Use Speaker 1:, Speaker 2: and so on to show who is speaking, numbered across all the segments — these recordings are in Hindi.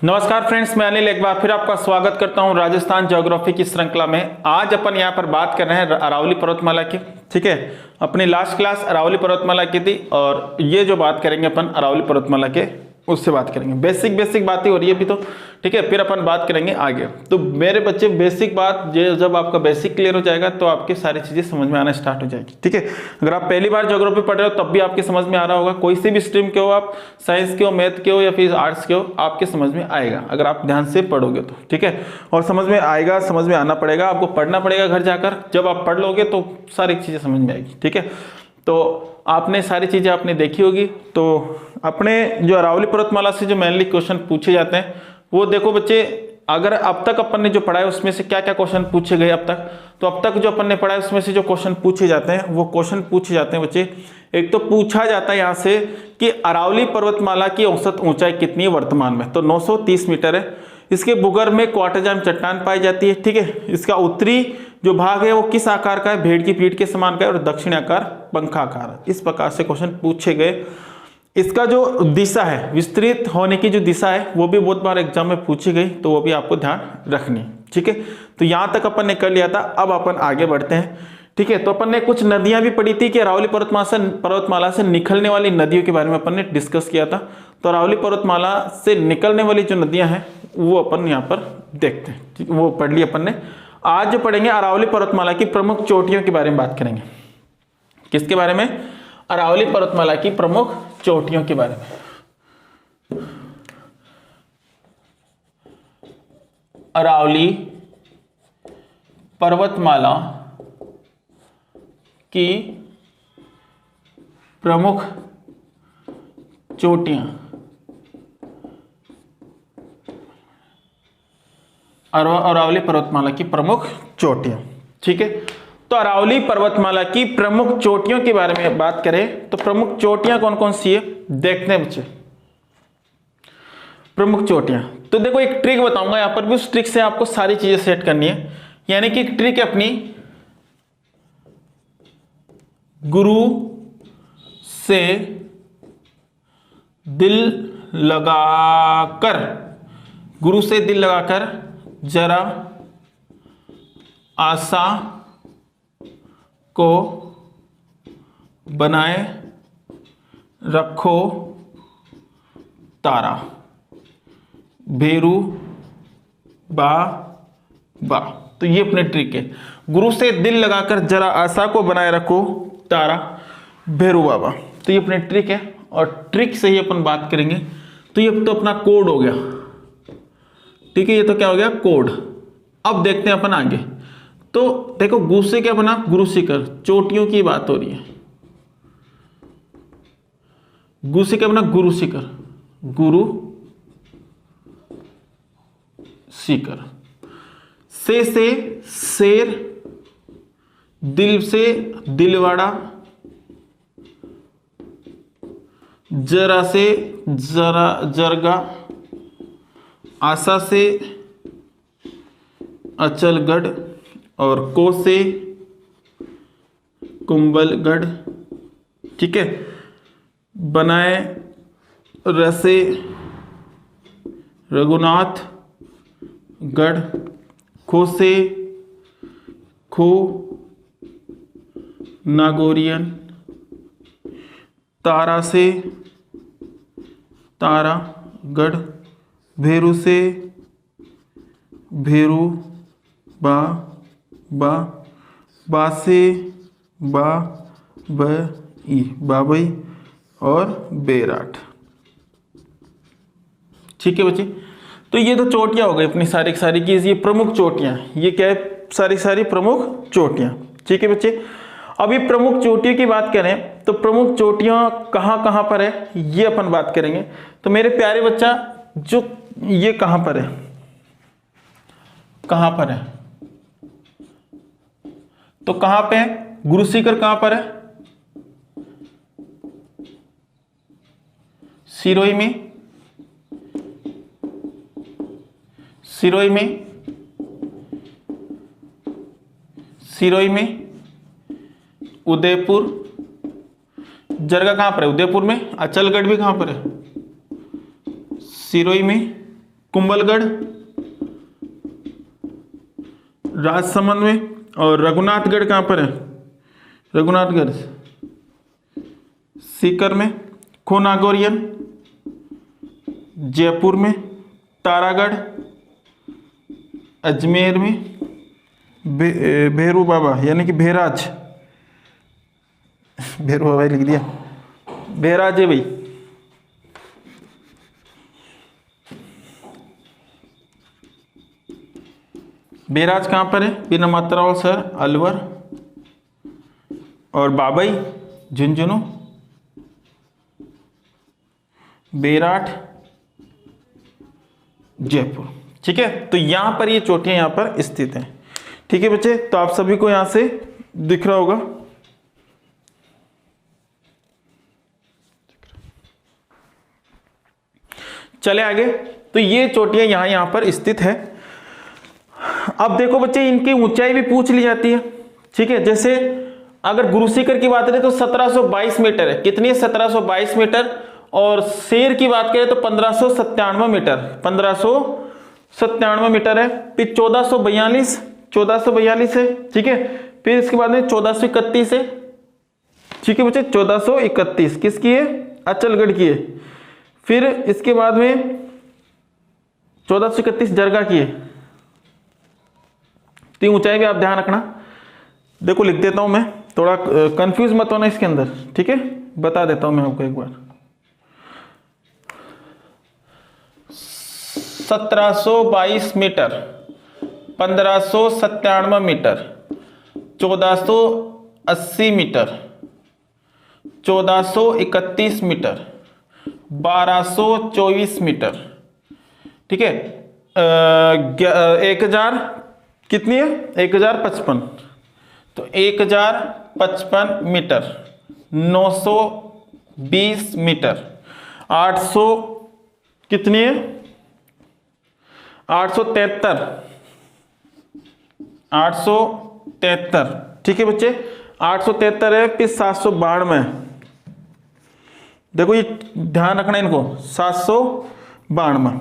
Speaker 1: नमस्कार फ्रेंड्स, मैं अनिल एक बार फिर आपका स्वागत करता हूं राजस्थान ज्योग्राफी की श्रृंखला में। आज अपन यहां पर बात कर रहे हैं अरावली पर्वतमाला की। ठीक है, अपनी लास्ट क्लास अरावली पर्वतमाला की थी और ये जो बात करेंगे अपन अरावली पर्वतमाला के उससे बात करेंगे। बेसिक बातें हो रही है अभी तो। ठीक है, फिर अपन बात करेंगे आगे। तो मेरे बच्चे बेसिक बात जब आपका बेसिक क्लियर हो जाएगा तो आपकी सारी चीजें समझ में आना स्टार्ट हो जाएगी। ठीक है, अगर आप पहली बार ज्योग्राफी पढ़ रहे हो तब भी आपके समझ में आ रहा होगा। कोई सी भी स्ट्रीम के हो, आप साइंस के हो, मैथ के हो या फिर आर्ट्स के हो, आपके समझ में आएगा अगर आप ध्यान से पढ़ोगे तो। ठीक है, और समझ में आएगा, समझ में आना पड़ेगा, आपको पढ़ना पड़ेगा घर जाकर। जब आप पढ़ लोगे तो सारी चीजें समझ में आएगी। ठीक है, तो आपने सारी चीजें आपने देखी होगी। तो अपने जो अरावली पर्वतमाला से जो मेनली क्वेश्चन पूछे जाते हैं वो देखो बच्चे, अगर अब तक अपन ने जो पढ़ा है उसमें से क्या क्या क्वेश्चन पूछे गए अब तक, तो अब तक जो अपन ने पढ़ा है उसमें से जो क्वेश्चन पूछे जाते हैं वो क्वेश्चन पूछे जाते हैं बच्चे। एक तो पूछा जाता है यहाँ से कि अरावली पर्वतमाला की औसत ऊंचाई कितनी है वर्तमान में, तो 930 मीटर है। इसके भूगर्भ में क्वार्टरजाम चट्टान पाई जाती है। ठीक है, इसका उत्तरी जो भाग है वो किस आकार का है, भेड़ की पीठ के समान का है, और दक्षिणी आकार पंखाकार है। इस प्रकार से क्वेश्चन पूछे गए। इसका जो दिशा है, विस्तृत होने की जो दिशा है वो भी बहुत बार एग्जाम में पूछी गई, तो वो भी आपको ध्यान रखनी है। ठीक है, तो यहां तक अपन ने कर लिया था। अब अपन आगे बढ़ते हैं। ठीक है, तो अपन ने कुछ नदियां भी पढ़ी थी कि अरावली पर्वतमाला से निकलने वाली नदियों के बारे में अपन ने डिस्कस किया था। तो अरावली पर्वतमाला से निकलने वाली जो नदियां हैं वो अपन यहाँ पर देखते हैं। ठीक, वो पढ़ ली अपन ने। आज जो पढ़ेंगे अरावली पर्वतमाला की प्रमुख चोटियों के बारे में बात करेंगे। किसके बारे में? अरावली पर्वतमाला की प्रमुख चोटियों के बारे में। अरावली पर्वतमाला की प्रमुख चोटियां, अरावली पर्वतमाला की प्रमुख चोटियां। ठीक है, तो अरावली पर्वतमाला की प्रमुख चोटियों के बारे में बात करें तो प्रमुख चोटियां कौन कौन सी है देखते हैं बच्चे। प्रमुख चोटियां, तो देखो एक ट्रिक बताऊंगा यहां पर भी, उस ट्रिक से आपको सारी चीजें सेट करनी है। यानी कि एक ट्रिक है अपनी, गुरु से दिल लगाकर, गुरु से दिल लगाकर जरा आशा को बनाए रखो तारा, भेरू बा बा। तो ये अपने ट्रिक है, गुरु से दिल लगाकर जरा आशा को बनाए रखो तारा, भेरू बाबा। तो ये अपने ट्रिक है और ट्रिक से ही अपन बात करेंगे। तो ये तो अपना कोड हो गया। ठीक है, ये तो क्या हो गया? कोड। अब देखते हैं अपन आगे। तो देखो गु से क्या बना? गुरु शिखर, चोटियों की बात हो रही है। गु से क्या बना? गुरु शिखर, गुरु शिखर। से शेर, दिल से दिलवाड़ा, जरा से जरा जरगा, आशा से अचलगढ़, और को से कुंभलगढ़। ठीक है, बनाए रसे रघुनाथ गढ़, खो से खो नागौरियन, तारा से तारागढ़, भेरू से भेरू बा से बाबई और बेराट। ठीक है बच्चे, तो ये तो चोटियां हो गई अपनी सारी सारी की। ये प्रमुख चोटियां, ये क्या है? सारी प्रमुख चोटियां। ठीक है बच्चे, अभी प्रमुख चोटियों की बात करें तो प्रमुख चोटियां कहां कहां पर है ये अपन बात करेंगे। तो मेरे प्यारे बच्चा, जो ये कहां पर है, कहां पर है? तो कहां पे है? गुरु शिखर कहां पर है? सिरोही में, सिरोही में, सिरोही में, उदयपुर, जरगा कहां पर है? उदयपुर में। अचलगढ़ भी कहां पर है? सिरोही में, कुंभलगढ़ राजसमंद में, और रघुनाथगढ़ कहाँ पर है, रघुनाथगढ़ सीकर में, कोनागोरियन जयपुर में, तारागढ़ अजमेर में, भेरू बाबा यानी कि भेराज, भेरू बाबा लिख दिया, भेराज है भाई, बेराज कहाँ पर है, बिना मात्रा सर अलवर, और बाबई झुंझुनू, बेराट जयपुर। ठीक है, तो यहां पर ये चोटियां यहां पर स्थित हैं। ठीक है बच्चे, तो आप सभी को यहां से दिख रहा होगा। चले आगे, तो ये चोटियां यहां पर स्थित है। अब देखो बच्चे, इनकी ऊंचाई भी पूछ ली जाती है। ठीक है, जैसे अगर गुरु शिखर की बात करें तो 1722 मीटर है। कितनी है, 1722 मीटर। और शेर की बात करें तो 1597 मीटर, 1597 मीटर है। फिर 1442 है। ठीक है, फिर इसके बाद में 1431 है। ठीक है बच्चे, 1431 किसकी है, अचलगढ़ की है। फिर इसके बाद में 1431 जरगा की है। तो ऊंचाई भी आप ध्यान रखना। देखो लिख देता हूं मैं, थोड़ा कंफ्यूज मत होना इसके अंदर। ठीक है, बता देता हूं मैं आपको एक बार। 1722 metre, 1597 metre, 1480 metre, 1431 metre, 1224 metre. ठीक है, 1000 कितनी है, 1055, तो 1055 मीटर, 920 मीटर, 800 कितनी है, 873, 873। ठीक है बच्चे, 873 है। फिर 792, देखो ये ध्यान रखना इनको, 792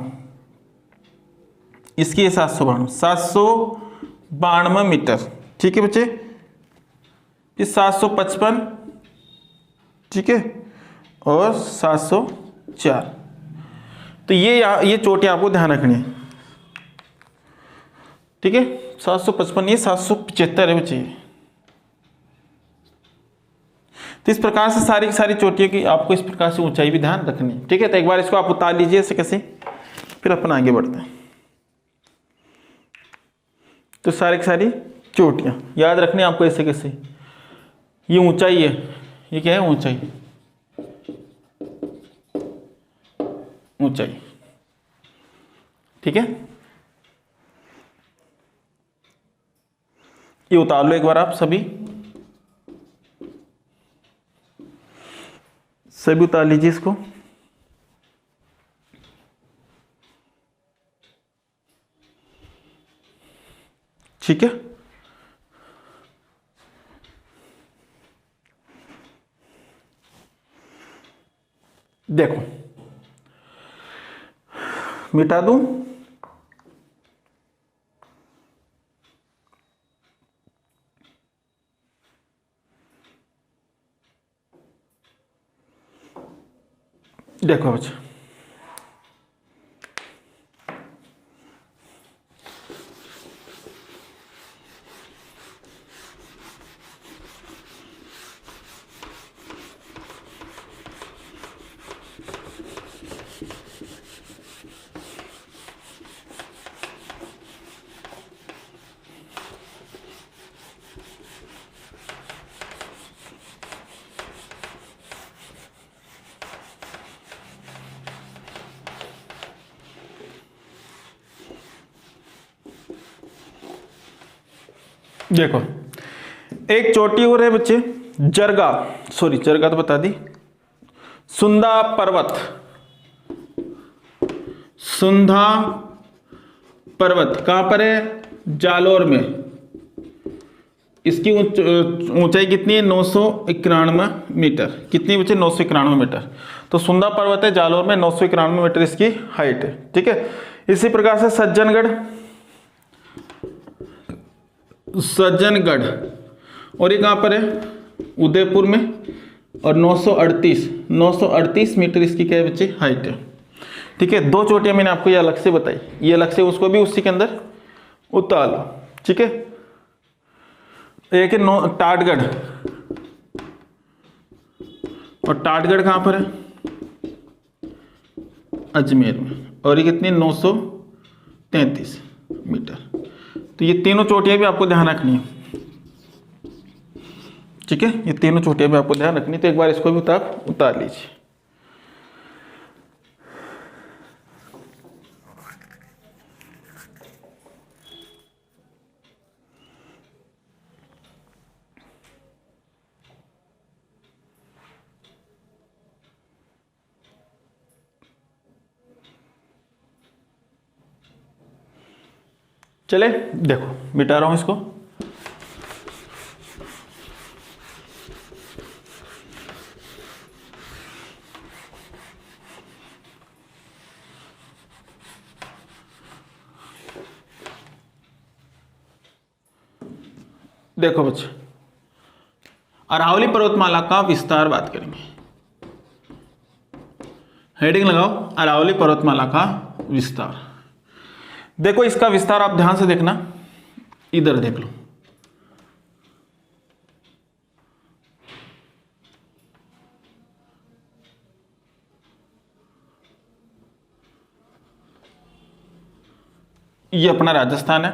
Speaker 1: इसकी है, 792 मीटर। ठीक है बच्चे, फिर 755, ठीक है, और 704। तो ये चोटियां आपको ध्यान रखनी है। ठीक है, 755, ये 775 है बच्चे। तो इस प्रकार से सारी की सारी चोटियों की आपको इस प्रकार से ऊंचाई भी ध्यान रखनी है। ठीक है, तो एक बार इसको आप उतार लीजिए ऐसे कैसे, फिर अपन आगे बढ़ते हैं। तो सारी की सारी चोटियां याद रखनी है आपको ऐसे कैसे। ये ऊंचाई है, ये क्या है, ऊंचाई, ऊंचाई। ठीक है, ये उतार लो एक बार आप सभी उतार लीजिए इसको। ठीक है, देखो मिटा दूं, देखो बच्चा, देखो एक चोटी और है बच्चे, जरगा, सॉरी जरगा तो बता दी, सुंदा पर्वत, सुंधा पर्वत कहां पर है, जालोर में। इसकी ऊंचाई कितनी है, 991 मीटर। कितनी बच्चे, 991 मीटर। तो सुंदा पर्वत है जालोर में, 991 मीटर इसकी हाइट है। ठीक है, इसी प्रकार से सज्जनगढ़ और ये कहाँ पर है, उदयपुर में, और 938 मीटर इसकी क्या है बच्चे, हाइट है। ठीक है, दो चोटियां मैंने आपको ये अलग से बताई, ये अलग से उसको भी उसी के अंदर उतार लो। ठीक है, एक है टाटगढ़, और टाटगढ़ कहां पर है, अजमेर में, और ये कितनी 933 मीटर। तो ये तीनों चोटियां भी आपको ध्यान रखनी है। ठीक है, ये तीनों चोटियां भी आपको ध्यान रखनी, तो एक बार इसको भी उतार लीजिए। चले देखो, मिटा रहा हूं इसको। देखो बच्चे, अरावली पर्वतमाला का विस्तार बात करेंगे। हेडिंग लगाओ, अरावली पर्वतमाला का विस्तार। देखो इसका विस्तार आप ध्यान से देखना, इधर देख लो। ये अपना राजस्थान है,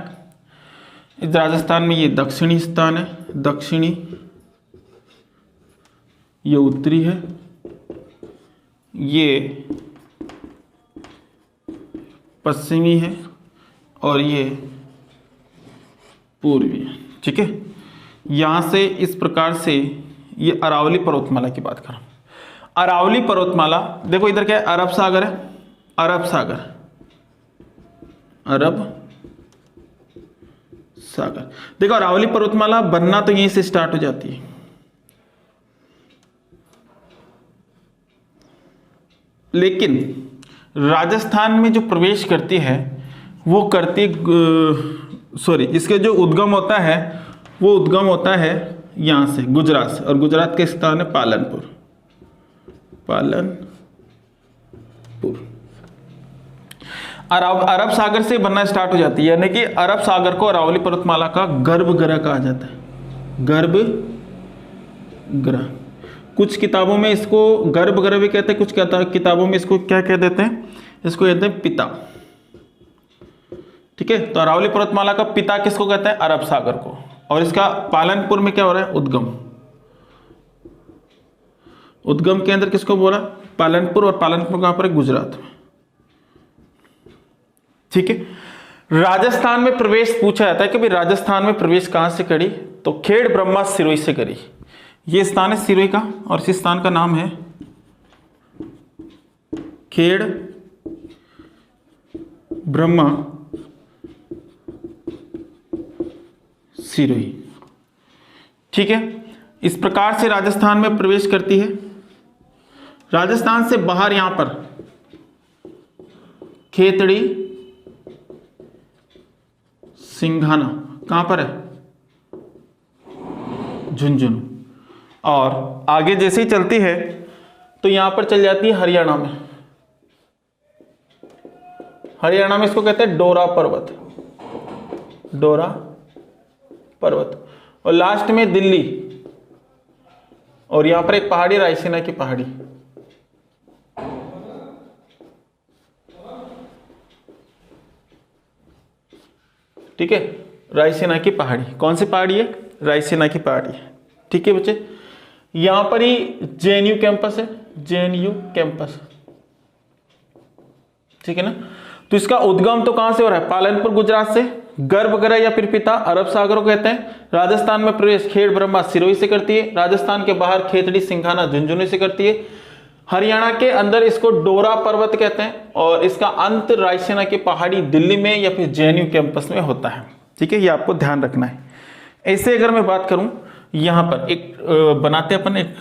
Speaker 1: इस राजस्थान में ये दक्षिणी स्थान है, दक्षिणी, ये उत्तरी है, ये पश्चिमी है, और ये पूर्वी है। ठीक है, यहां से इस प्रकार से ये अरावली पर्वतमाला की बात करें। अरावली पर्वतमाला देखो, इधर क्या है, अरब सागर है, अरब सागर, अरब सागर। देखो अरावली पर्वतमाला बनना तो यहीं से स्टार्ट हो जाती है, लेकिन राजस्थान में जो प्रवेश करती है वो करती, सॉरी, इसके जो उद्गम होता है वो उद्गम होता है यहां से, गुजरात से, और गुजरात के स्थान है पालनपुर, अरब सागर से बनना स्टार्ट हो जाती है, यानी कि अरब सागर को अरावली पर्वतमाला का गर्भगृह कहा जाता है, गर्भगृह। कुछ किताबों में इसको गर्भगृह भी कहते हैं, कुछ किताबों में इसको क्या कह देते हैं, इसको कहते हैं पिता। ठीक है, तो अरावली पर्वतमाला का पिता किसको कहते हैं, अरब सागर को, और इसका पालनपुर में क्या हो रहा है, उद्गम केंद्र किसको बोला, पालनपुर, और पालनपुर कहां पर है, गुजरात में। ठीक है, राजस्थान में प्रवेश पूछा जाता है कि भाई राजस्थान में प्रवेश कहां से करी, तो खेड़ ब्रह्मा सिरोही से करी। ये स्थान है सिरोही का, और इस स्थान का नाम है खेड़ ब्रह्मा सिरोही। ठीक है, इस प्रकार से राजस्थान में प्रवेश करती है। राजस्थान से बाहर यहां पर खेतड़ी सिंघाना कहां पर है, झुंझुनू, और आगे जैसे ही चलती है तो यहां पर चल जाती है हरियाणा में। हरियाणा में इसको कहते हैं डोरा पर्वत, और लास्ट में दिल्ली, और यहां पर एक पहाड़ी, रायसीना की पहाड़ी। ठीक है, रायसीना की पहाड़ी, कौन सी पहाड़ी है, रायसीना की पहाड़ी। ठीक है बच्चे, यहां पर ही जेएनयू कैंपस है, जेएनयू कैंपस। ठीक है ना, तो इसका उद्गम तो कहां से हो रहा है, पालनपुर गुजरात से, गर्भगृह या फिर पिता अरब सागर को कहते हैं। राजस्थान में प्रवेश खेड़ ब्रह्मा सिरोही से करती है, राजस्थान के बाहर खेतड़ी सिंघाना झुंझुनू से करती है, हरियाणा के अंदर इसको डोरा पर्वत कहते हैं, और इसका अंत रायसीना की पहाड़ी दिल्ली में या फिर जेएनयू कैंपस में होता है। ठीक है, ये आपको ध्यान रखना है। ऐसे अगर मैं बात करूं, यहां पर एक बनाते अपन एक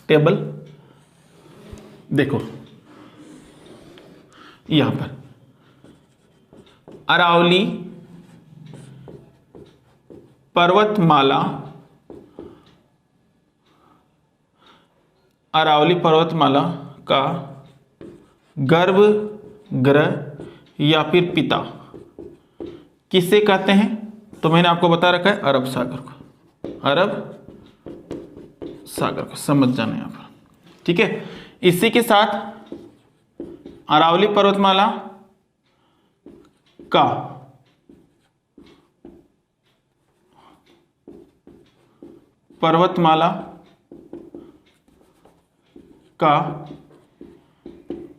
Speaker 1: टेबल, देखो यहां पर अरावली पर्वतमाला, अरावली पर्वतमाला का गर्भगृह या फिर पिता किसे कहते हैं? तो मैंने आपको बता रखा है अरब सागर को, अरब सागर को समझ जाना यहाँ पर, ठीक है। इसी के साथ अरावली पर्वतमाला का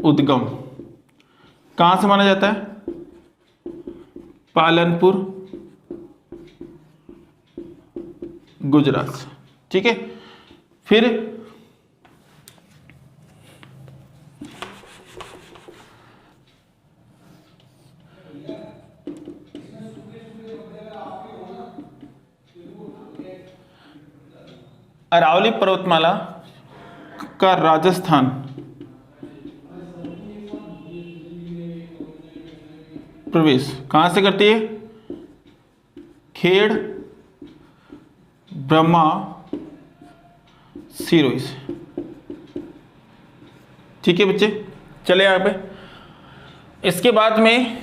Speaker 1: उद्गम कहां से माना जाता है? पालनपुर गुजरात से, ठीक है। फिर अरावली पर्वतमाला का राजस्थान प्रवेश कहां से करती है? खेड़ ब्रह्मा सिरोही से, ठीक है बच्चे। चले यहाँ पे, इसके बाद में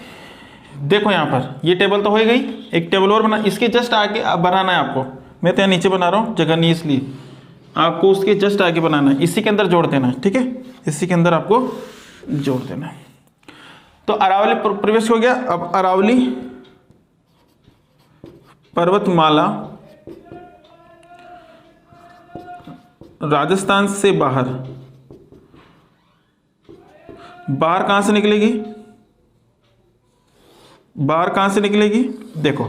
Speaker 1: देखो यहाँ पर ये टेबल तो हो गई, एक टेबल और बना, इसके जस्ट आगे अब बनाना है आपको। मैं तो यहाँ नीचे बना रहा हूँ, जगह नहीं इसलिए, आपको उसके जस्ट आगे बनाना है, इसी के अंदर जोड़ देना है, ठीक है। इसी के अंदर आपको जोड़ देना है। तो अरावली प्रवेश हो गया। अब अरावली पर्वतमाला राजस्थान से बाहर कहां से निकलेगी? बाहर कहां से निकलेगी? देखो,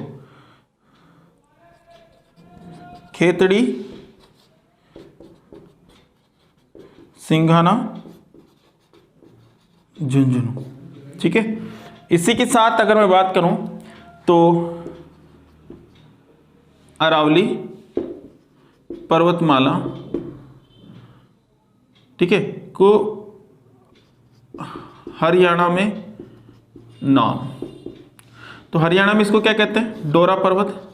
Speaker 1: खेतड़ी, सिंघाना, झुंझुनू, ठीक है। इसी के साथ अगर मैं बात करूं तो अरावली पर्वतमाला, ठीक है, को हरियाणा में नाम, तो हरियाणा में इसको क्या कहते हैं? डोरा पर्वत,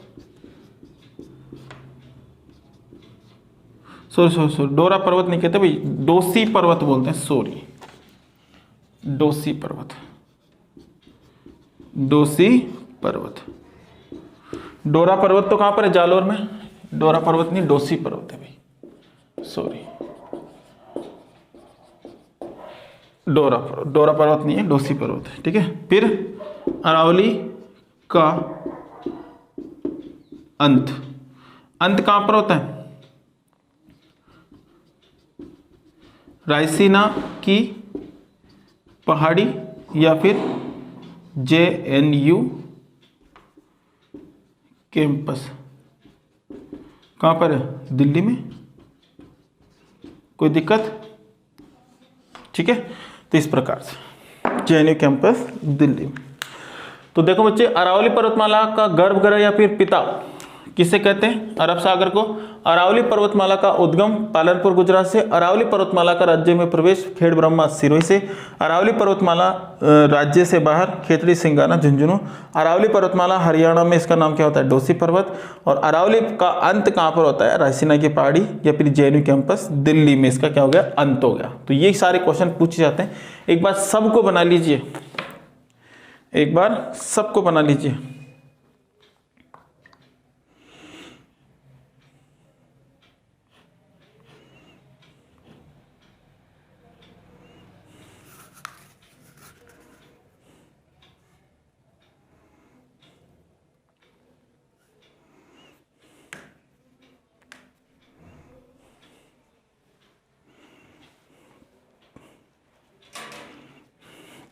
Speaker 1: सॉरी डोरा पर्वत नहीं कहते भाई, डोसी पर्वत बोलते हैं, सॉरी डोसी पर्वत, डोसी पर्वत। डोरा पर्वत तो कहां पर है? जालोर में। डोरा पर्वत नहीं, डोसी पर्वत है भाई, सॉरी डोरा पर्वत नहीं है, डोसी पर्वत है, ठीक है। फिर अरावली का अंत कहां पर होता है? रायसीना की पहाड़ी या फिर JNU कैंपस, कहां पर है? दिल्ली में। कोई दिक्कत? ठीक है, तो इस प्रकार से JNU कैंपस दिल्ली में। तो देखो बच्चे, अरावली पर्वतमाला का गर्भगृह या फिर पिता किसे कहते हैं? अरब सागर को। अरावली पर्वतमाला का उद्गम पालनपुर गुजरात से। अरावली पर्वतमाला का राज्य में प्रवेश खेड़ ब्रह्मा सिरोही से। अरावली पर्वतमाला राज्य से बाहर खेतड़ी, सिंगाना, झुंझुनू। अरावली पर्वतमाला हरियाणा में इसका नाम क्या होता है? डोसी पर्वत। और अरावली का अंत कहाँ पर होता है? रायसीना की पहाड़ी या फिर JNU कैंपस दिल्ली में इसका क्या हो गया? अंत हो गया। तो ये सारे क्वेश्चन पूछे जाते हैं। एक बार सबको बना लीजिए, एक बार सबको बना लीजिए।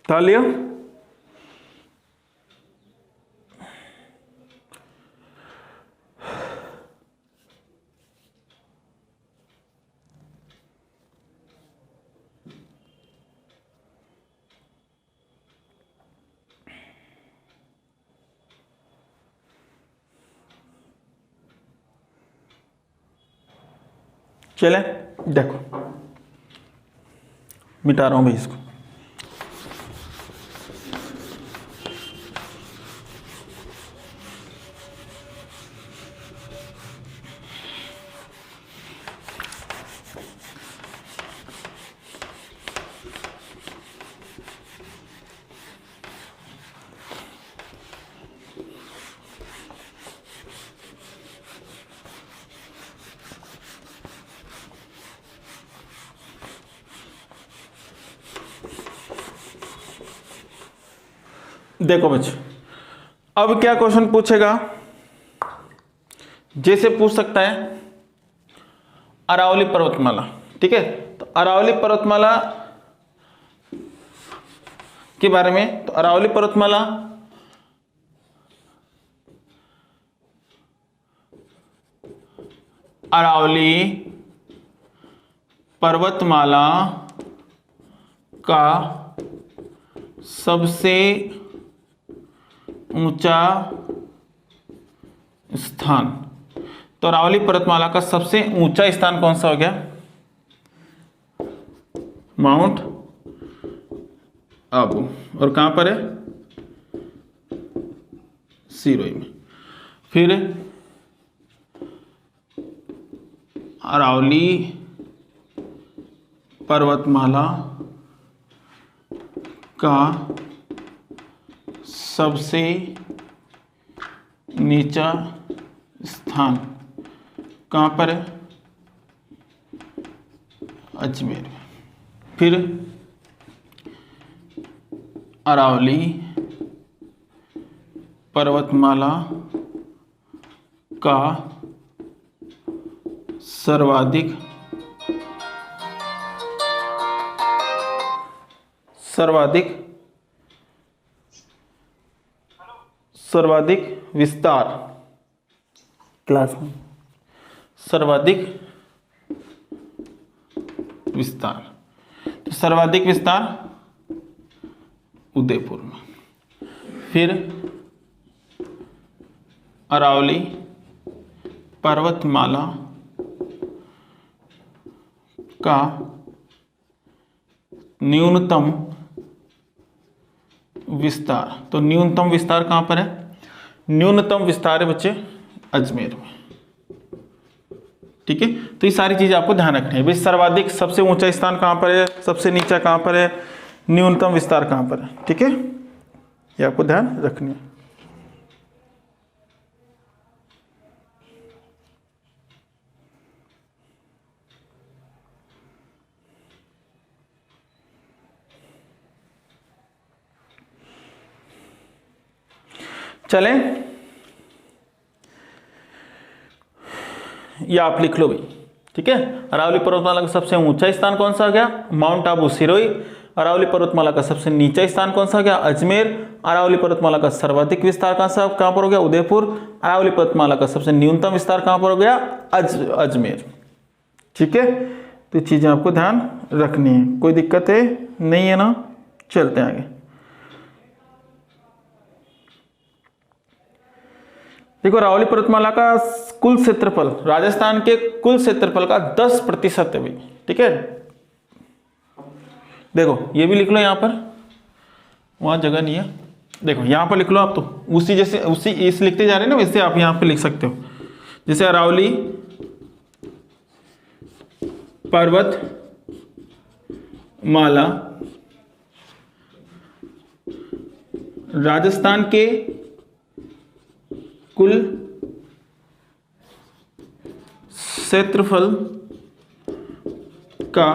Speaker 1: तालियां। चले देखो, मिटा रहा हूं भाई इसको। देखो बच्चों, अब क्या क्वेश्चन पूछेगा, जैसे पूछ सकता है अरावली पर्वतमाला, ठीक है। तो अरावली पर्वतमाला के बारे में, तो अरावली पर्वतमाला का सबसे ऊंचा स्थान, तो अरावली पर्वतमाला का सबसे ऊंचा स्थान कौन सा हो गया? माउंट आबू। और कहां पर है? सिरोही में। फिर अरावली पर्वतमाला का सबसे नीचा स्थान कहाँ पर है? अजमेर। फिर अरावली पर्वतमाला का सर्वाधिक विस्तार, क्लास में सर्वाधिक विस्तार, तो सर्वाधिक विस्तार उदयपुर में। फिर अरावली पर्वतमाला का न्यूनतम विस्तार, तो न्यूनतम विस्तार कहां पर है? न्यूनतम विस्तार है बच्चे अजमेर में, ठीक है। तो ये सारी चीजें आपको ध्यान रखनी है भाई। सर्वाधिक, सबसे ऊंचा स्थान कहां पर है, सबसे नीचा कहां पर है, न्यूनतम विस्तार कहां पर है, ठीक है, ये आपको ध्यान रखनी है। चलें, ये आप लिख लो भाई, ठीक है। अरावली पर्वतमाला का सबसे ऊंचा स्थान कौन सा हो गया? माउंट आबू सिरोही। अरावली पर्वतमाला का सबसे नीचा स्थान कौन सा हो गया? अजमेर। अरावली पर्वतमाला का सर्वाधिक विस्तार कहां पर हो गया? उदयपुर। अरावली पर्वतमाला का सबसे न्यूनतम विस्तार कहां पर हो गया? अजमेर, ठीक है। तो चीजें आपको ध्यान रखनी है, कोई दिक्कत है नहीं है ना? चलते हैं आगे। देखो, अरावली पर्वतमाला का कुल क्षेत्रफल राजस्थान के कुल क्षेत्रफल का 10% है भाई, ठीक है। देखो, ये भी लिख लो यहां पर, वहां जगह नहीं है, देखो यहां पर लिख लो आप। तो उसी इस लिखते जा रहे हैं ना, वैसे आप यहां पर लिख सकते हो। जैसे अरावली पर्वतमाला राजस्थान के कुल क्षेत्रफल का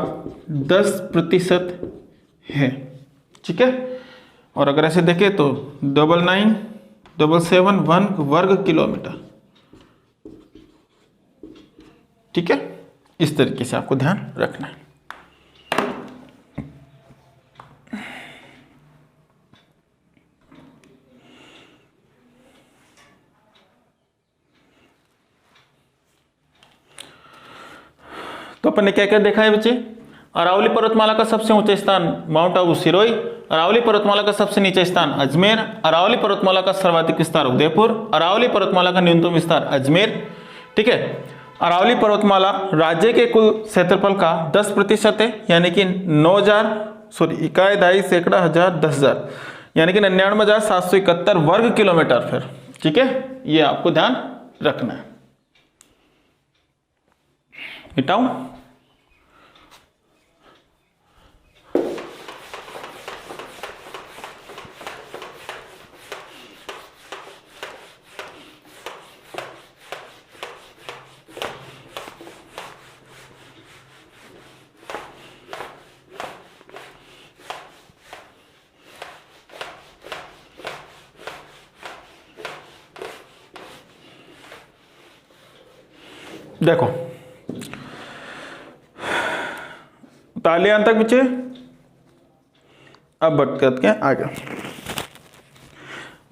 Speaker 1: 10% है, ठीक है। और अगर ऐसे देखें तो 99,771 वर्ग किलोमीटर, ठीक है। इस तरीके से आपको ध्यान रखना है। तो अपन ने क्या क्या देखा है बच्चे? अरावली पर्वतमाला का सबसे ऊंचा स्थान माउंट आबू सिरोही, अरावली पर्वतमाला का सबसे नीचा स्थान अजमेर, अरावली पर्वतमाला का सर्वाधिक विस्तार उदयपुर, अरावली पर्वतमाला का न्यूनतम विस्तार अजमेर, ठीक है। अरावली पर्वतमाला राज्य के कुल क्षेत्रफल का 10% है, यानी कि 10,000 यानी कि 99,771 वर्ग किलोमीटर, फिर ठीक है। ये आपको ध्यान रखना है। मिटाऊं? देखो तालियां तक बच्चे, अब बढ़ करके आगे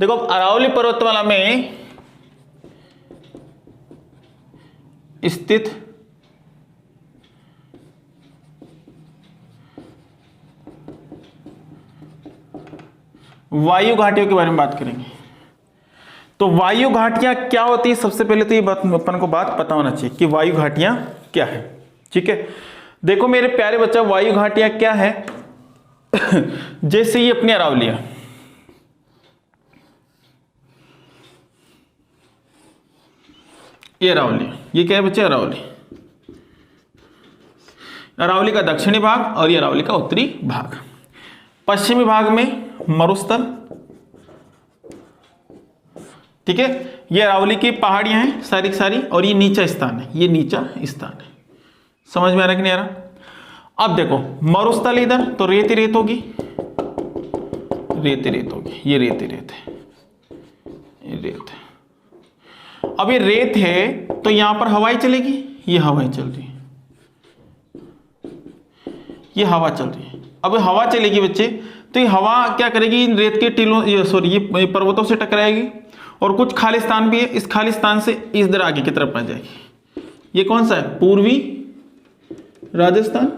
Speaker 1: देखो अरावली पर्वतमाला में स्थित वायु घाटियों के बारे में बात करेंगे। तो वायु घाटियां क्या होती है, सबसे पहले तो ये बात अपन को बात पता होना चाहिए कि वायु घाटियां क्या है। ठीक है, देखो मेरे प्यारे बच्चा, वायु घाटियां क्या है जैसे ये अपनी अरावली है, ये अरावली, ये क्या है बच्चे, अरावली, अरावली का दक्षिणी भाग और ये अरावली का उत्तरी भाग। पश्चिमी भाग में मरुस्थल, ठीक है, ये अरावली की पहाड़ियां हैं सारी की सारी, और ये नीचा स्थान है, ये नीचा स्थान है। समझ में आ रहा कि नहीं आ रहा। अब देखो मरुस्थल इधर तो रेत ही रेत होगी, रेत ही रेत होगी, ये रेत ही रेत है, ये रेत है। अब ये रेत है तो यहां पर हवाई चलेगी, ये हवाई चल रही है, ये हवा चल रही है। अब हवा चलेगी बच्चे, तो ये हवा क्या करेगी, इन रेत के टीलों, ये पर्वतों से टकराएगी, और कुछ खालिस्तान भी है, इस खालिस्तान से इधर आगे की तरफ आ जाएगी। ये कौन सा है, पूर्वी राजस्थान।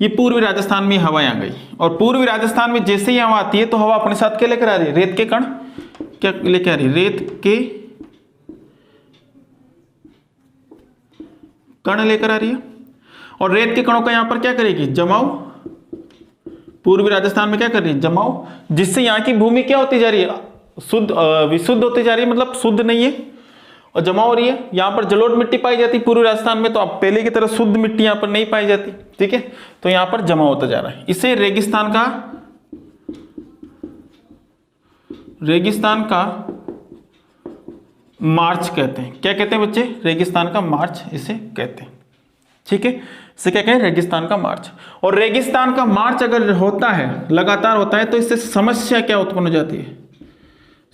Speaker 1: ये पूर्वी राजस्थान में हवाएं आ गई, और पूर्वी राजस्थान में जैसे ही हवा आती है तो हवा अपने साथ क्या लेकर आ रही है, रेत के कण क्या लेकर आ रही है, रेत के कण लेकर आ रही है, और रेत के कणों का यहां पर क्या करेगी, जमाव। पूर्वी राजस्थान में क्या कर रही है, जमाव, जिससे यहाँ की भूमि क्या होती जा रही है, शुद्ध विशुद्ध होती जा रही है, मतलब शुद्ध नहीं है और जमा हो रही है। यहाँ पर जलोढ़ मिट्टी पाई जाती है पूर्वी राजस्थान में, तो अब पहले की तरह शुद्ध मिट्टी यहाँ पर नहीं पाई जाती। ठीक है, तो यहाँ पर जमा होता जा रहा है, इसे रेगिस्तान का मार्च कहते हैं। क्या कहते हैं बच्चे, रेगिस्तान का मार्च इसे कहते हैं। ठीक है, इसे क्या कहें, रेगिस्तान का मार्च। और रेगिस्तान का मार्च अगर होता है, लगातार होता है, तो इससे समस्या क्या उत्पन्न हो जाती है,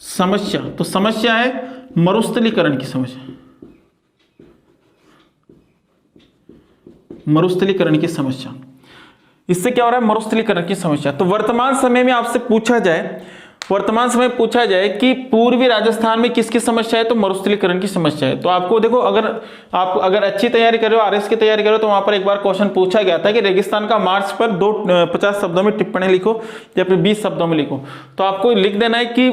Speaker 1: समस्या। तो समस्या है मरुस्थलीकरण की समस्या, मरुस्थलीकरण की समस्या। इससे क्या हो रहा है, मरुस्थलीकरण की समस्या। तो वर्तमान समय में आपसे पूछा जाए, वर्तमान समय पूछा जाए कि पूर्वी राजस्थान में किसकी समस्या है, तो मरुस्थलीकरण की समस्या है। तो आपको देखो, अगर अच्छी तैयारी कर रहे हो, आरएस की तैयारी करो, तो वहां पर एक बार क्वेश्चन पूछा गया था कि रेगिस्तान का मार्च पर 50 शब्दों में टिप्पणी लिखो या फिर 20 शब्दों में लिखो। तो आपको लिख देना है कि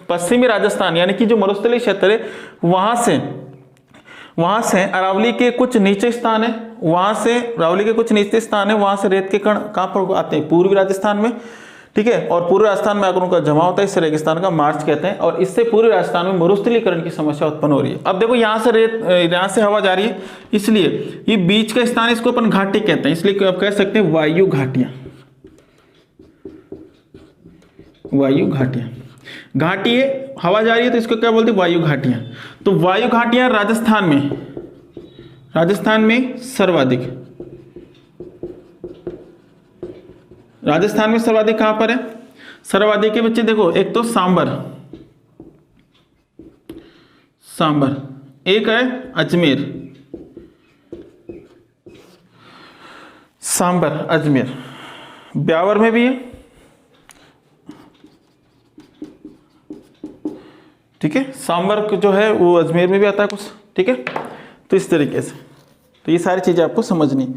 Speaker 1: पश्चिमी राजस्थान यानी कि जो मरुस्थलीय क्षेत्र है, वहां से अरावली के कुछ नीचे स्थान है, वहां से अरावली के कुछ नीचे स्थान है, वहां से रेत के कण कहां पर आते हैं, पूर्वी राजस्थान में। ठीक है, और पूर्वी राजस्थान में आकर उनका जमा होता है, इससे रेगिस्तान का मार्च कहते हैं, और इससे पूर्वी राजस्थान में मरुस्थलीकरण की समस्या उत्पन्न हो रही है। अब देखो यहाँ से यहाँ से हवा जा रही है, इसलिए ये बीच का स्थान, इसको अपन घाटी कहते हैं, इसलिए आप कह सकते हैं वायु घाटियां, वायु घाटियां। घाटी है, हवा जा रही है, तो इसको क्या बोलते हैं, वायु घाटियां। तो वायु घाटियां राजस्थान में सर्वाधिक, राजस्थान में सर्वाधिक कहां पर है, सर्वाधिक के बच्चे देखो, एक तो सांबर, एक है अजमेर, सांबर अजमेर, ब्यावर में भी है। ठीक है, सांबर जो है वो अजमेर में भी आता है कुछ। ठीक है, तो इस तरीके से, तो ये सारी चीजें आपको समझनी।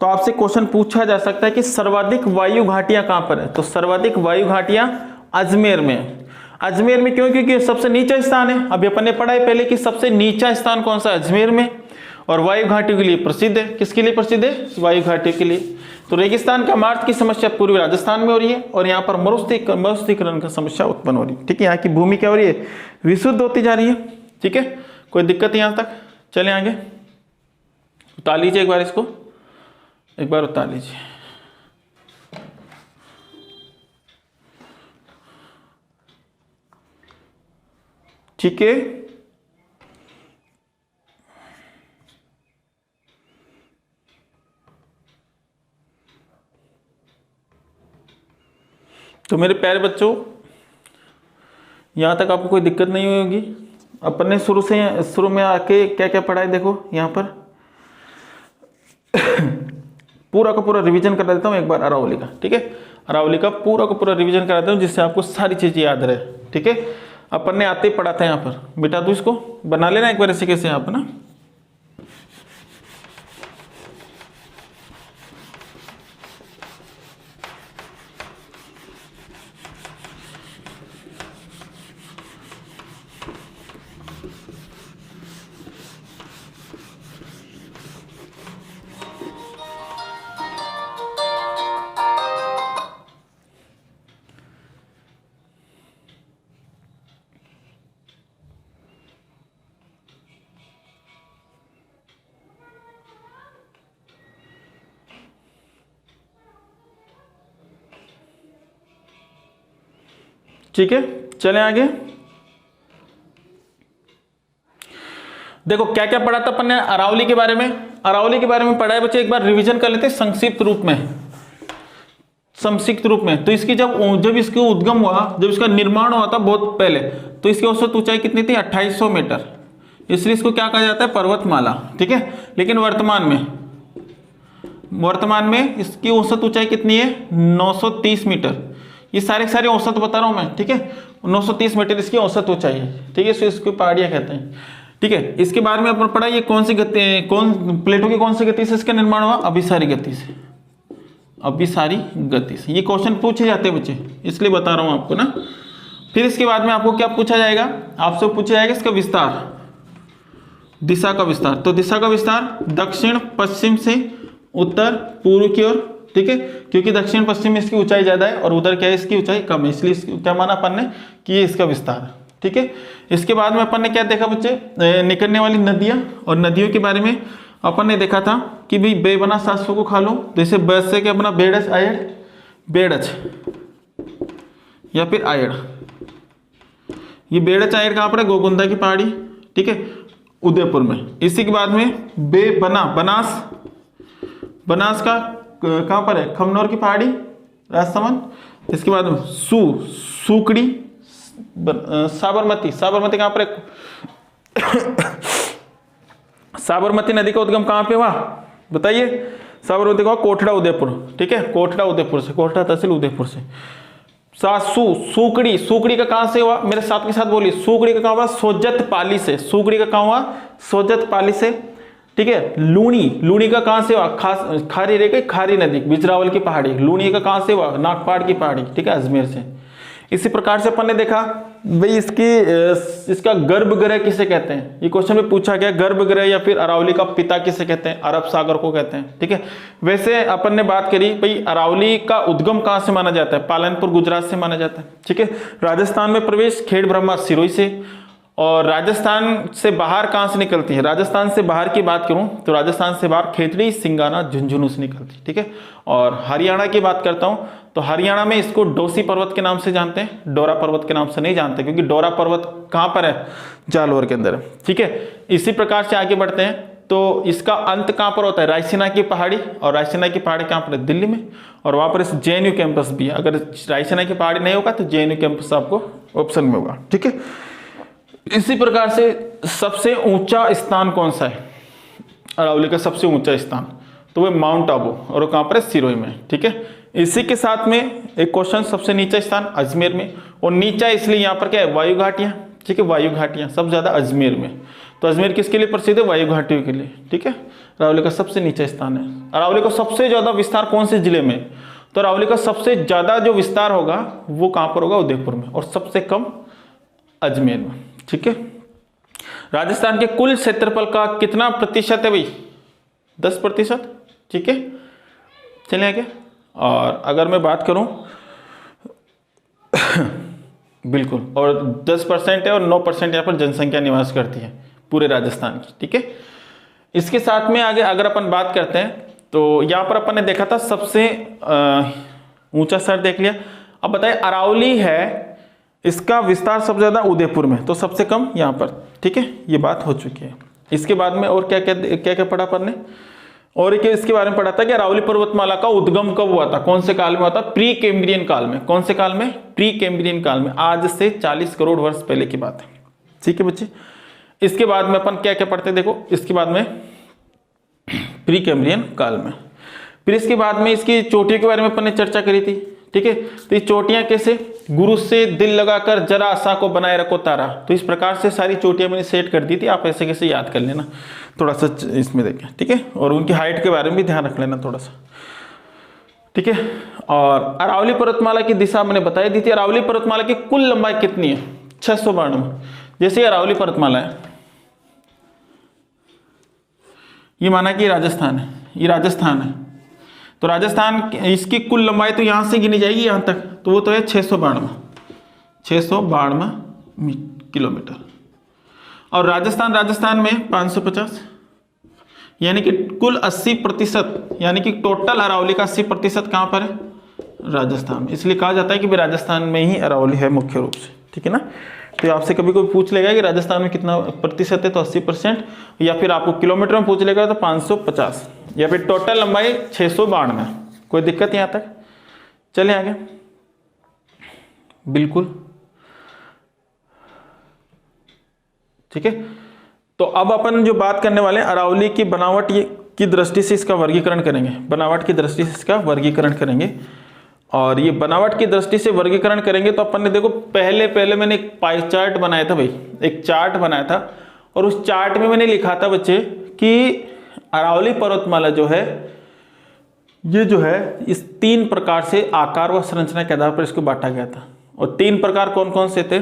Speaker 1: तो आपसे क्वेश्चन पूछा जा सकता है कि सर्वाधिक वायु घाटियां कहां पर है, तो सर्वाधिक वायु घाटियां अजमेर में। अजमेर में क्यों, क्योंकि सबसे नीचा स्थान है। अभी अपन ने पढ़ा है पहले कि सबसे नीचा स्थान कौन सा, अजमेर में, और वायु घाटियों के लिए प्रसिद्ध है। किसके लिए प्रसिद्ध है, वायु घाटियों के लिए। तो रेगिस्तान का मार्च की समस्या पूर्वी राजस्थान में हो रही है, और यहाँ पर मरुस्थलीकरण का समस्या उत्पन्न हो रही है। ठीक है, यहाँ की भूमि क्या हो रही है, विशुद्ध होती जा रही है। ठीक है, कोई दिक्कत यहाँ तक, चले आगे, उतार लीजिए एक बार, इसको एक बार उतार लीजिए। ठीक है, तो मेरे प्यारे बच्चों, यहां तक आपको कोई दिक्कत नहीं होगी। अपन ने शुरू में आके क्या क्या पढ़ा है देखो यहाँ पर पूरा का पूरा रिवीजन करा देता हूँ एक बार अरावली का, ठीक है। अरावली का पूरा का पूरा रिवीजन करा देता हूँ जिससे आपको सारी चीजें याद रहे, ठीक है। अपन ने आते ही पढ़ा था यहाँ पर, बेटा तू इसको बना लेना एक बार ऐसे कैसे आप ना। ठीक है, चलें आगे। देखो क्या क्या पढ़ा था अपन ने अरावली के बारे में। अरावली के बारे में पढ़ा है बच्चे, एक बार रिवीजन कर लेते हैं संक्षिप्त रूप में। संक्षिप्त रूप में तो इसकी जब इसकी उद्गम हुआ, जब इसका निर्माण हुआ था बहुत पहले, तो इसकी औसत ऊंचाई कितनी थी 2800 मीटर, इसलिए इसको क्या कहा जाता है पर्वतमाला, ठीक है। लेकिन वर्तमान में इसकी औसत ऊंचाई कितनी है 930 मीटर। ये सारे औसत बता रहा हूं मैं, ठीक है। 930 मीटर इसकी औसत ऊंचाई है, ठीक है। इसको पहाड़ियां कहते हैं, ठीक है। इसके बारे में अपन पढ़ा ये कौन प्लेटों की कौन सी गति से इसका निर्माण हुआ, अभिसारी गति से। अभिसारी गति से ये क्वेश्चन पूछे जाते हैं बच्चे, इसलिए बता रहा हूं आपको ना। फिर इसके बाद में आपको क्या पूछा जाएगा, आपसे पूछा जाएगा इसका विस्तार, दिशा का विस्तार। तो दिशा का विस्तार दक्षिण पश्चिम से उत्तर पूर्व की ओर, ठीक है। क्योंकि दक्षिण पश्चिम में इसकी ऊंचाई ज्यादा है और उधर क्या है इसकी ऊंचाई कम है, इसलिए क्या माना अपन ने कि ये इसका विस्तार है, ठीक है। इसके बाद में अपन ने क्या देखा बच्चे, निकलने वाली नदियां, और नदियों के बारे में अपन ने देखा था कि भाई बेबना सासों को खा लो, जैसे बस से क्या अपना बेड़च आयड़, बेड़च या फिर आयड़। ये बेड़च आयड़ कहाँ पर है, गोगुंदा की पहाड़ी, ठीक है, उदयपुर में। इसी के बाद में बेबना, बनास का कहां पर है, खमनौर की पहाड़ी, राजसमंद। इसके बाद सूकड़ी, साबरमती कहां पर है साबरमती नदी का उद्गम कहां पे हुआ बताइए। साबरमती का कोटड़ा उदयपुर, ठीक है, कोटड़ा उदयपुर से, कोटड़ा तहसील उदयपुर से। सूकड़ी का कहां से हुआ, मेरे साथ के साथ बोलिए, सूकड़ी का कहां हुआ, सोजत पाली से। सूकड़ी का कहां हुआ, सोजत पाली से, ठीक है। लूणी का कहां से हुआ, खारी रह गई, खारी नदी, बिजरावल की पहाड़ी। लूणी का कहां से हुआ, नागपाड़ की पहाड़ी, ठीक है, अजमेर से। इसी प्रकार से अपन ने देखा भाई इसका गर्भगृह किसे कहते हैं, ये क्वेश्चन में पूछा गया, गर्भगृह या फिर अरावली का पिता किसे कहते हैं, अरब सागर को कहते हैं, ठीक है। वैसे अपन ने बात करी भाई अरावली का उद्गम कहां से माना जाता है, पालनपुर गुजरात से माना जाता है, ठीक है। राजस्थान में प्रवेश खेड़ ब्रह्मा सिरोही से, और राजस्थान से बाहर कहां से निकलती है, राजस्थान से बाहर की बात करूं तो राजस्थान से बाहर खेतड़ी, सिंगाना, झुंझुनू से निकलती है, ठीक है। और हरियाणा की बात करता हूं तो हरियाणा में इसको डोसी पर्वत के नाम से जानते हैं, डोरा पर्वत के नाम से नहीं जानते, क्योंकि डोरा पर्वत कहां पर है, जालौर के अंदर, ठीक है। इसी प्रकार से आगे बढ़ते हैं तो इसका अंत कहां पर होता है, रायसीना की पहाड़ी, और रायसीना की पहाड़ी कहां पर है, दिल्ली में। और वहां पर JNU कैंपस भी है, अगर रायसीना की पहाड़ी नहीं होगा तो JNU कैंपस आपको ऑप्शन में होगा, ठीक है। इसी प्रकार से सबसे ऊंचा स्थान कौन सा है, अरावली का सबसे ऊंचा स्थान, तो वह माउंट आबू, और कहां पर है, सिरोही में, ठीक है। इसी के साथ में एक क्वेश्चन, सबसे नीचा स्थान अजमेर में, और नीचा इसलिए यहां पर क्या है, वायु घाटियां, ठीक है, वायु घाटियां सबसे ज्यादा अजमेर में। तो अजमेर किसके लिए प्रसिद्ध है, वायु घाटियों के लिए, ठीक है। अरावली का सबसे नीचा स्थान है। अरावली का सबसे ज्यादा विस्तार कौन से जिले में, तो अरावली का सबसे ज्यादा जो विस्तार होगा वो कहां पर होगा, उदयपुर में, और सबसे कम अजमेर में, ठीक है। राजस्थान के कुल क्षेत्रफल का कितना प्रतिशत है भाई, 10%, ठीक है। चलिए आगे। और अगर मैं बात करूं बिल्कुल, और 10% है और 9% यहाँ पर जनसंख्या निवास करती है पूरे राजस्थान की, ठीक है। इसके साथ में आगे अगर अपन बात करते हैं तो यहाँ पर अपन ने देखा था सबसे ऊंचा शहर देख लिया। अब बताइए अरावली है, इसका विस्तार सबसे ज्यादा उदयपुर में, तो सबसे कम यहाँ पर, ठीक है, ये बात हो चुकी है। इसके बाद में और क्या क्या पढ़ा अपन ने, और एक इसके बारे में पढ़ा था कि अरावली पर्वतमाला का उद्गम कब हुआ था, कौन से काल में हुआ था, प्री कैम्ब्रियन काल में। कौन से काल में, प्री कैम्ब्रियन काल में, आज से 40 करोड़ वर्ष पहले की बात है, ठीक है बच्चे। इसके बाद में अपन क्या क्या पढ़ते हैं, देखो इसके बाद में प्री कैम्ब्रियन काल में, फिर इसके बाद में इसकी चोटियों के बारे में अपन ने चर्चा करी थी, ठीक है। तो ये चोटियां कैसे, गुरु से दिल लगाकर जरा आशा को बनाए रखो तारा, तो इस प्रकार से सारी चोटियां मैंने सेट कर दी थी, आप ऐसे कैसे याद कर लेना थोड़ा सा इसमें देखें, ठीक है। और उनकी हाइट के बारे में भी ध्यान रख लेना थोड़ा सा, ठीक है। और अरावली पर्वतमाला की दिशा मैंने बताई दी थी। अरावली पर्वतमाला की कुल लंबाई कितनी है, 692। जैसे अरावली पर्वतमाला है, ये माना कि राजस्थान है, ये राजस्थान है, तो राजस्थान इसकी कुल लंबाई तो यहां से गिनी जाएगी यहां तक, तो वो तो है 692 किलोमीटर। और राजस्थान में 550, यानी कि कुल 80%, यानी कि टोटल अरावली का 80% कहां पर है, राजस्थान में। इसलिए कहा जाता है कि भाई राजस्थान में ही अरावली है मुख्य रूप से, ठीक है ना। तो आपसे कभी कोई पूछ लेगा कि राजस्थान में कितना प्रतिशत है, तो 80%, या फिर आपको किलोमीटर में पूछ लेगा तो 550, या फिर टोटल लंबाई 692। कोई दिक्कत यहाँ तक, चले आगे। बिल्कुल ठीक है। तो अब अपन जो बात करने वाले हैं अरावली की बनावट की दृष्टि से इसका वर्गीकरण करेंगे, बनावट की दृष्टि से इसका वर्गीकरण करेंगे। और ये बनावट की दृष्टि से वर्गीकरण करेंगे तो अपन ने देखो पहले मैंने एक पाई चार्ट बनाया था भाई, एक चार्ट बनाया था, और उस चार्ट में मैंने लिखा था बच्चे कि अरावली पर्वतमाला जो है, ये जो है इस 3 प्रकार से आकार व संरचना के आधार पर इसको बांटा गया था। और 3 प्रकार कौन कौन से थे,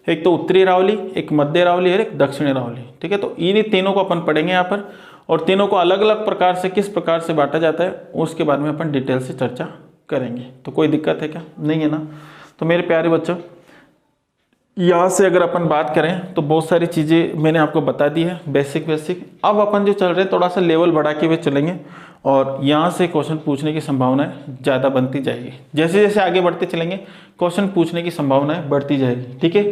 Speaker 1: एक तो उत्तरी अरावली, एक मध्य अरावली और एक दक्षिणी अरावली, ठीक है। तो इन्हीं तीनों को अपन पढ़ेंगे यहाँ पर, और तीनों को अलग अलग प्रकार से किस प्रकार से बांटा जाता है उसके बारे में अपन डिटेल से चर्चा करेंगे। तो कोई दिक्कत है क्या, नहीं है ना। तो मेरे प्यारे बच्चों, यहाँ से अगर अपन बात करें तो बहुत सारी चीज़ें मैंने आपको बता दी है, बेसिक। अब अपन जो चल रहे हैं थोड़ा सा लेवल बढ़ा के हुए चलेंगे, और यहाँ से क्वेश्चन पूछने की संभावनाएं ज़्यादा बनती जाएगी। जैसे जैसे आगे बढ़ते चलेंगे क्वेश्चन पूछने की संभावनाएं बढ़ती जाएगी, ठीक है।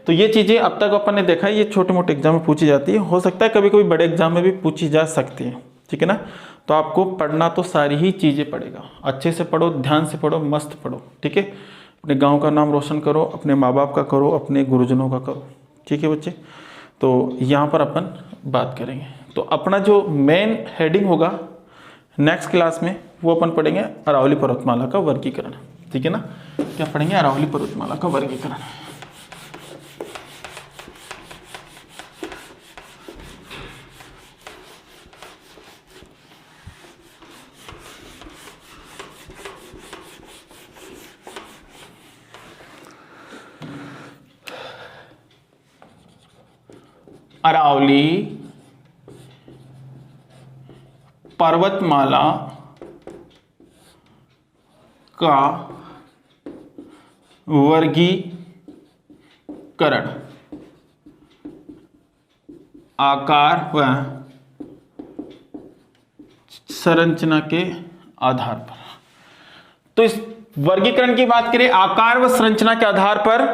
Speaker 1: तो ये चीज़ें अब तक अपन ने देखा है, ये छोटे मोटे एग्जाम में पूछी जाती है, हो सकता है कभी कभी बड़े एग्जाम में भी पूछी जा सकती है, ठीक है ना। तो आपको पढ़ना तो सारी ही चीज़ें पड़ेगा, अच्छे से पढ़ो, ध्यान से पढ़ो, मस्त पढ़ो, ठीक है। अपने गांव का नाम रोशन करो, अपने माँ बाप का करो, अपने गुरुजनों का करो, ठीक है बच्चे। तो यहाँ पर अपन बात करेंगे। तो अपना जो मेन हेडिंग होगा नेक्स्ट क्लास में वो अपन पढ़ेंगे अरावली पर्वतमाला का वर्गीकरण, ठीक है ना। क्या पढ़ेंगे, अरावली पर्वतमाला का वर्गीकरण। अरावली पर्वतमाला का वर्गीकरण आकार व संरचना के आधार पर। तो इस वर्गीकरण की बात करें आकार व संरचना के आधार पर,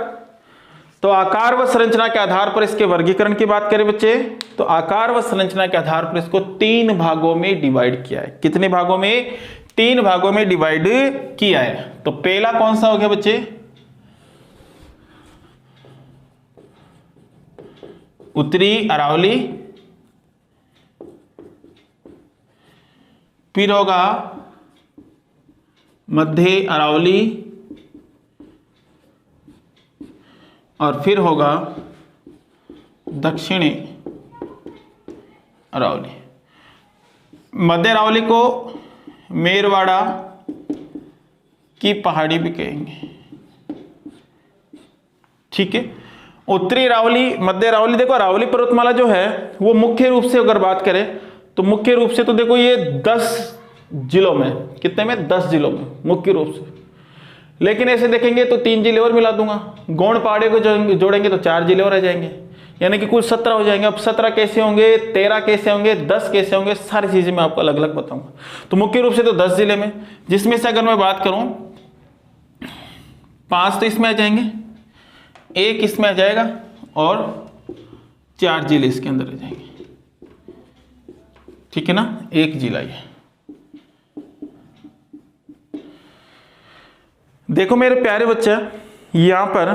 Speaker 1: तो आकार व संरचना के आधार पर इसके वर्गीकरण की बात करें बच्चे, तो आकार व संरचना के आधार पर इसको 3 भागों में डिवाइड किया है। कितने भागों में, 3 भागों में डिवाइड किया है। तो पहला कौन सा हो गया बच्चे, उत्तरी अरावली, फिर होगा मध्य अरावली, और फिर होगा दक्षिणी अरावली। मध्य अरावली को मेरवाड़ा की पहाड़ी भी कहेंगे, ठीक है। उत्तरी अरावली, मध्य अरावली, देखो अरावली पर्वतमाला जो है वो मुख्य रूप से अगर बात करें तो मुख्य रूप से तो देखो ये 10 जिलों में, कितने में, 10 जिलों में मुख्य रूप से। लेकिन ऐसे देखेंगे तो 3 जिले और मिला दूंगा, गौड़ पहाड़ी को जोड़ेंगे तो 4 जिले और आ जाएंगे, यानी कि कुल 17 हो जाएंगे। अब 17 कैसे होंगे, 13 कैसे होंगे, 10 कैसे होंगे, सारी चीजें मैं आपको अलग अलग बताऊंगा। तो मुख्य रूप से तो 10 जिले में, जिसमें से अगर मैं बात करूं 5 तो इसमें आ जाएंगे, 1 इसमें आ जाएगा, और 4 जिले इसके अंदर आ जाएंगे, ठीक है ना। 1 जिला ये। देखो मेरे प्यारे बच्चे, यहां पर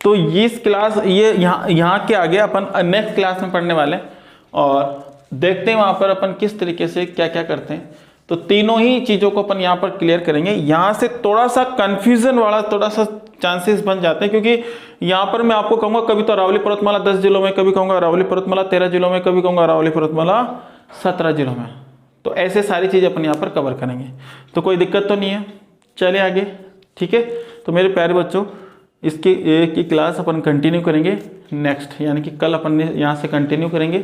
Speaker 1: तो इस क्लास ये यहाँ के आगे अपन नेक्स्ट क्लास में पढ़ने वाले हैं और देखते हैं वहाँ पर अपन किस तरीके से क्या क्या करते हैं। तो तीनों ही चीज़ों को अपन यहाँ पर क्लियर करेंगे। यहाँ से थोड़ा सा कन्फ्यूजन वाला थोड़ा सा चांसेस बन जाते हैं, क्योंकि यहाँ पर मैं आपको कहूँगा कभी तो अरावली पर्वतमाला 10 जिलों में, कभी कहूँगा अरावली पर्वतमाला 13 जिलों में, कभी कहूँगा अरावली पर्वतमाला 17 जिलों में। तो ऐसे सारी चीज़ अपन यहाँ पर कवर करेंगे, तो कोई दिक्कत तो नहीं है। चले आगे, ठीक है। तो मेरे प्यारे बच्चों, इसकी एक की क्लास अपन कंटिन्यू करेंगे नेक्स्ट, यानी कि कल अपन यहाँ से कंटिन्यू करेंगे,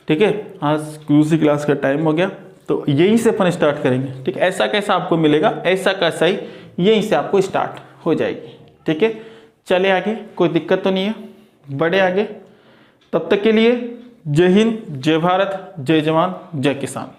Speaker 1: ठीक है। आज दूसरी क्लास का टाइम हो गया, तो यहीं से अपन स्टार्ट करेंगे, ठीक है। ऐसा कैसा आपको मिलेगा, ऐसा कैसा ही यहीं से आपको स्टार्ट हो जाएगी, ठीक है। चले आगे, कोई दिक्कत तो नहीं है, बढ़े आगे। तब तक के लिए जय हिंद, जय भारत, जय जवान, जय किसान।